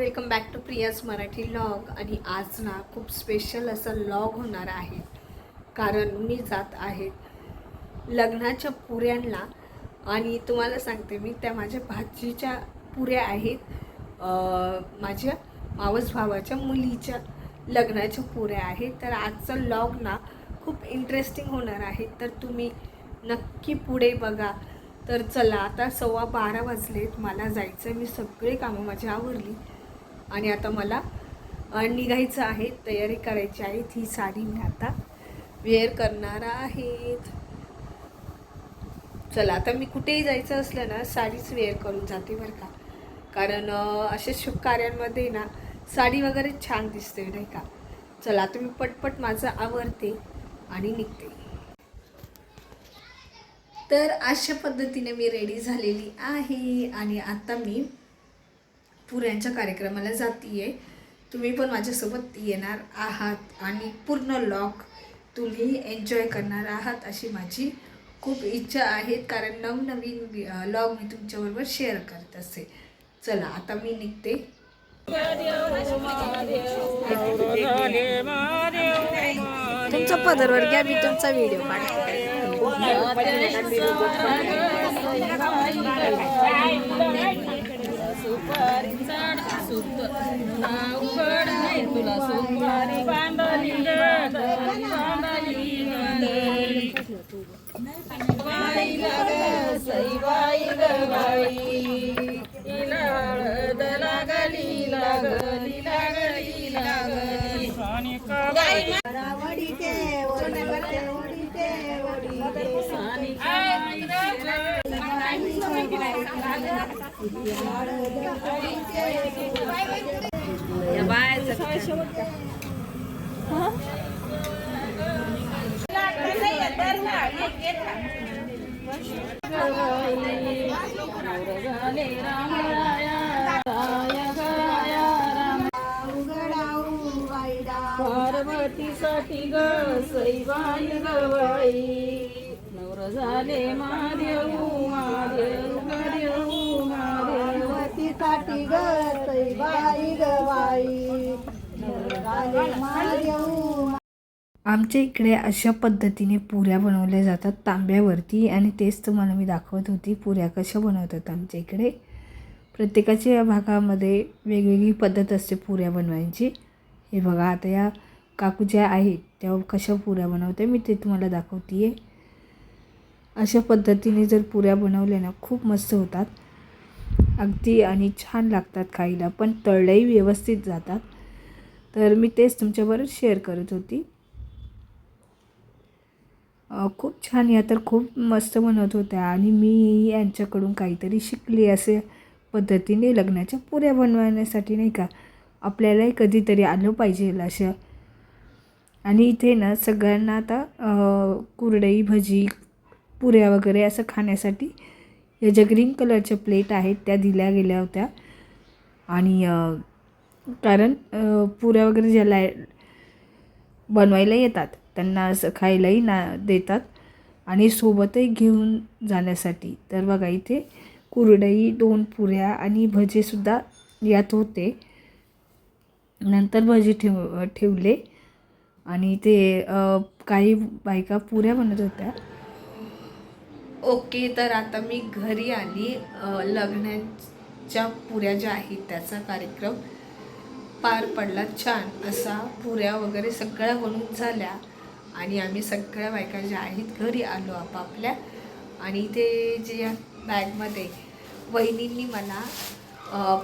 Welcome back to Priya's Marathi vlog. आणि आज ना खूप स्पेशल असं व्लॉग होणार आहे, कारण मी जात आहे लग्नाच्या पुऱ्यांना। आणि तुम्हाला सांगते मी, त्या माझ्या भाचीच्या पुऱ्या आहेत, माझ्या मावस भावाच्या मुलीच्या लग्नाच्या पुऱ्या आहेत। तर आजचा व्लॉग ना खूप इंटरेस्टिंग होणार आहे, तर तुम्ही नक्की पुढे बघा। तर चला, आता 12:15 वाजलेत, मला जायचं आहे। मी सगळे कामं माझी आवरली आणि आता मला निघायचं आहे, तयारी करायची आहे। ही साडी मी आता वेअर करणार आहे। चला, आता मी कुठेही जायचं असलं ना साडीच वेअर करून जाते बरं का, कारण अशा शुभ कार्यांमध्ये ना साडी वगैरे छान दिसते नाही का। चला, आता मी पटपट माझं आवरते आणि निघते। तर अशा पद्धतीने मी रेडी झालेली आहे आणि आता मी पुऱ्यांच्या कार्यक्रमाला जातीये। तुम्ही पण माझ्यासोबत येणार आहात आणि पूर्ण व्लॉग तुम्ही एन्जॉय करणार आहात अशी माझी खूप इच्छा आहे, कारण नवनवीन व्लॉग मी तुमच्याबरोबर शेअर करत असते। चला, आता मी निघते। तुमचा पदरवर घ्या, मी तुमचा व्हिडिओ काढते। पार्वतीसाठी ग सईबाई गवाई, नवर झाले महादेव महादेव गदेव पार्वतीसाठी ग सईबाई गवाई, नवर झाले महादेव। आमच्या इकडे अशा पद्धतीने पुऱ्या बनवल्या जातात तांब्यावरती, आणि तेच तुम्हाला मी दाखवत होती पुऱ्या कशा बनवतात आमच्या इकडे। प्रत्येकाच्या या भागामध्ये वेगवेगळी पद्धत असते पुऱ्या बनवायची। हे बघा, आता या काकू ज्या आहेत त्या कशा पुऱ्या बनवते मी ते तुम्हाला दाखवते आहे। अशा पद्धतीने जर पुऱ्या बनवल्या ना खूप मस्त होतात अगदी, आणि छान लागतात खायला, पण तळल्याही व्यवस्थित जातात। तर मी तेच तुमच्याबरोबर शेअर करत होती। खूप छान, या तर खूप मस्त बनवत होत्या आणि मी यांच्याकडून काहीतरी शिकली असे पद्धतीने लग्नाच्या पुऱ्या बनवण्यासाठी नाही का। आपल्यालाही कधीतरी आलं पाहिजे असं। आणि इथे ना सगळ्यांना आता कुरडई भजी पुऱ्या वगैरे असं खाण्यासाठी या ज्या ग्रीन कलरच्या प्लेट आहेत त्या दिल्या गेल्या होत्या। आणि कारण पुऱ्या वगैरे ज्याला बनवायला येतात त्यांना असं खायलाही ना देतात आणि सोबतही घेऊन जाण्यासाठी। तर बघा, इथे कुरडई 2 पुऱ्या आणि भजेसुद्धा यात होते। नंतर भजी ठेवले आणि ते काही बायका पुऱ्या बनवत होत्या। ओके, तर आता मी घरी आली। लग्नाच्या पुऱ्या ज्या आहेत त्याचा कार्यक्रम पार पडला छान असा। पुऱ्या वगैरे सगळ्या बनवून झाल्या आणि आम्ही सगळ्या बायका ज्या आहेत घरी आलो आपापल्या। आणि इथे जे या बॅगमध्ये वहिनींनी मला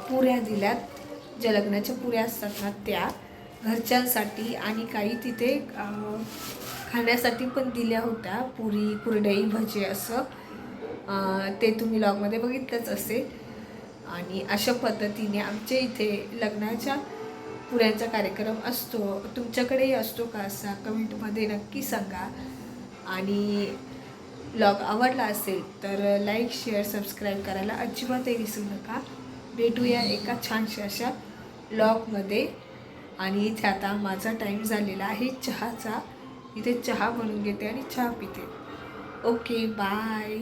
पुऱ्या दिल्यात, ज्या लग्नाच्या पुऱ्या असतात ना त्या घरच्यांसाठी, आणि काही तिथे खाण्यासाठी पण दिल्या होत्या, पुरी कुरडई भजी असं। ते तुम्ही व्लॉगमध्ये बघितलंच असेल। आणि अशा पद्धतीने आमच्या इथे लग्नाच्या पुऱ्यांचा कार्यक्रम असतो। तुमच्याकडेही असतो का असा, कमेंटमध्ये नक्की सांगा। आणि व्लॉग आवडला असेल तर लाईक शेअर सबस्क्राईब करायला अजिबातही विसरू नका। भेटूया एका छानशा अशा व्लॉगमध्ये। आणि इथे आता माझा टाईम झालेला आहे चहाचा, इथे चहा बनवून घेते आणि चहा पिते। Okay, bye.